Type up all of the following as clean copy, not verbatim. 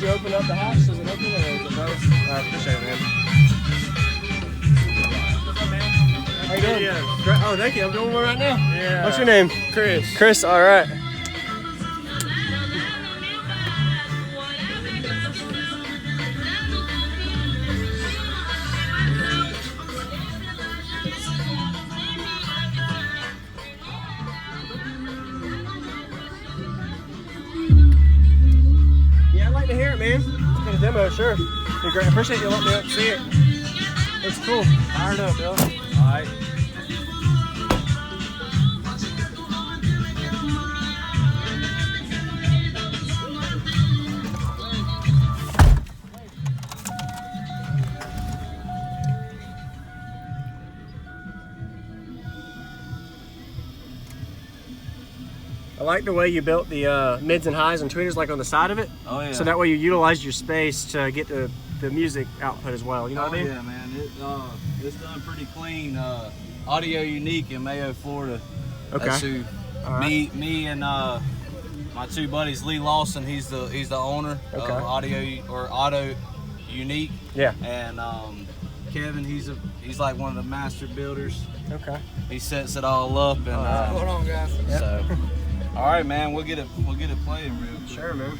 you open up the hatch? Does it open or is it closed? Appreciate it, man. What's up, man? How you doing? Oh, thank you. I'm doing one right now. Yeah. What's your name? Chris. Chris, all right. Yeah, I'd like to hear it, man. Get a demo, sure. Be great. I appreciate you letting me up and see it. It's cool. Fired up, Bill. All right. I like the way you built the mids and highs and tweeters like on the side of it. Oh yeah. So that way you utilize your space to get the music output as well. You know what I mean? Yeah, man. It's done pretty clean. Audio Unique in Mayo, Florida. Okay. That's who me and my two buddies, Lee Lawson. He's the owner of Auto Unique. Yeah. And Kevin, he's like one of the master builders. Okay. He sets it all up and. What's going on, guys? Yep. So. All right, man. We'll get it playing real quick. Sure, man.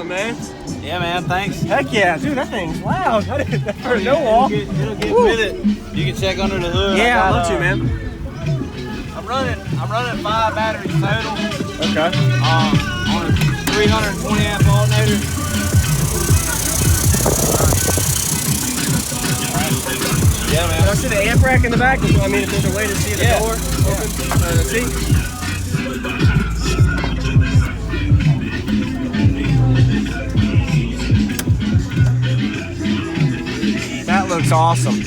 Man. Yeah, man, thanks. Heck yeah, dude, that thing's loud. For no wall. It'll get with it. You can check under the hood. Yeah, I'd love to, man. I'm running 5 batteries total. Okay. On a 320 amp alternator. Yeah, man. Can I see the amp rack in the back? I mean, if there's a way to see the door open, the seat. That looks awesome.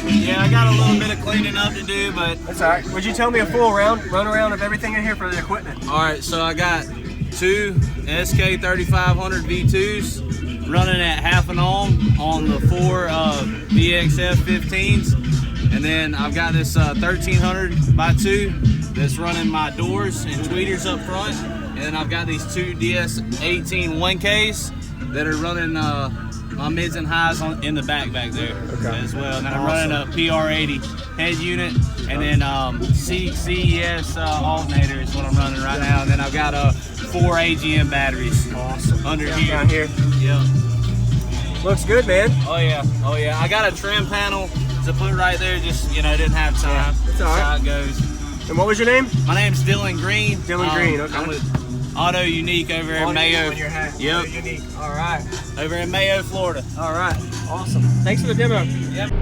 Yeah, I got a little bit of cleaning up to do, but that's all right. Would you tell me a full run around of everything in here for the equipment? All right, so I got 2 SK3500 V2s running at half an ohm on the 4 VXF 15s, and then I've got this 1300 by 2 that's running my doors and tweeters up front, and then I've got these two DS18 1Ks that are running my mids and highs in the back there as well. And then I'm running a PR80 head unit, and then CES alternator is what I'm running right now. And then I've got 4 AGM batteries under here. Down here. Yeah. Looks good, man. Oh yeah. I got a trim panel to put right there. Just didn't have time. It's all right. That's how it goes. And what was your name? My name's Dillon Green. Dillon Green. Okay. I'm with Auto Unique over in Mayo. Yep. Unique. All right. Over in Mayo, Florida. All right. Awesome. Thanks for the demo. Yep.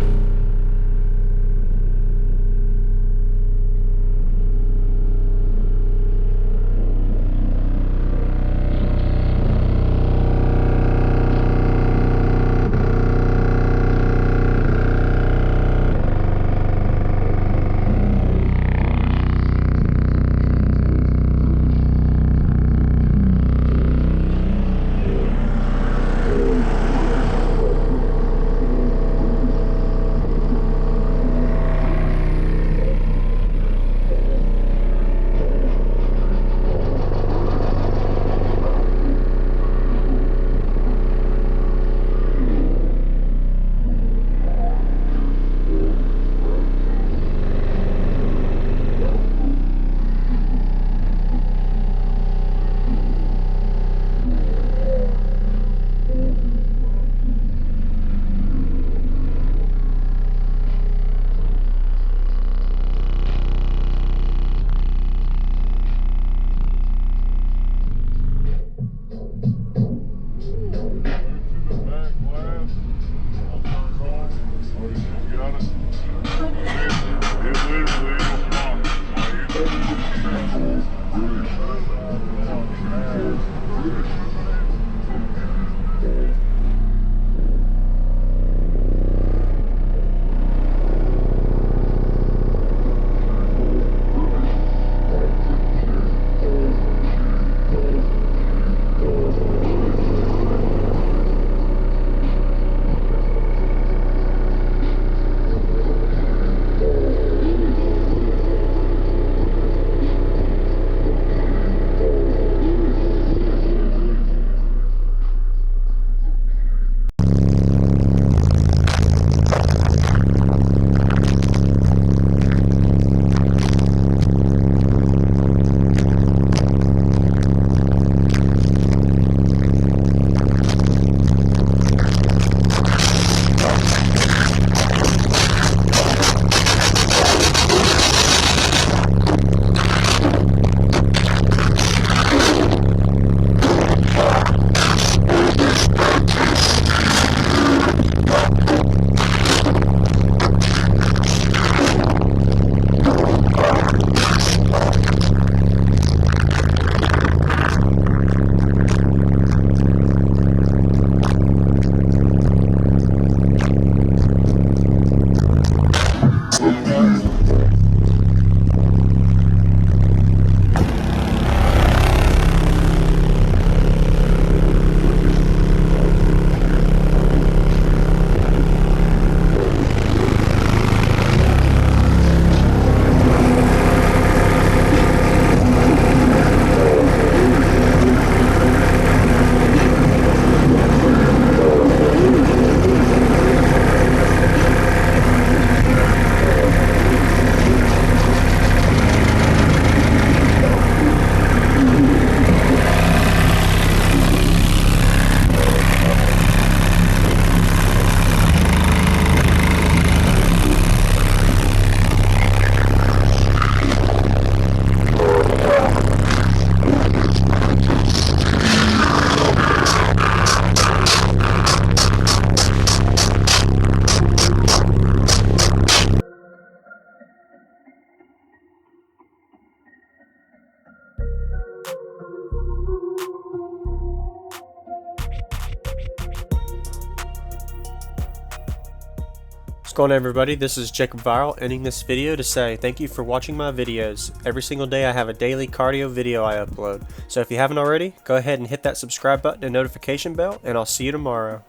What's going on, everybody? This is Jacob Viral, ending this video to say thank you for watching my videos. Every single day I have a daily cardio video I upload, so if you haven't already, go ahead and hit that subscribe button and notification bell, and I'll see you tomorrow.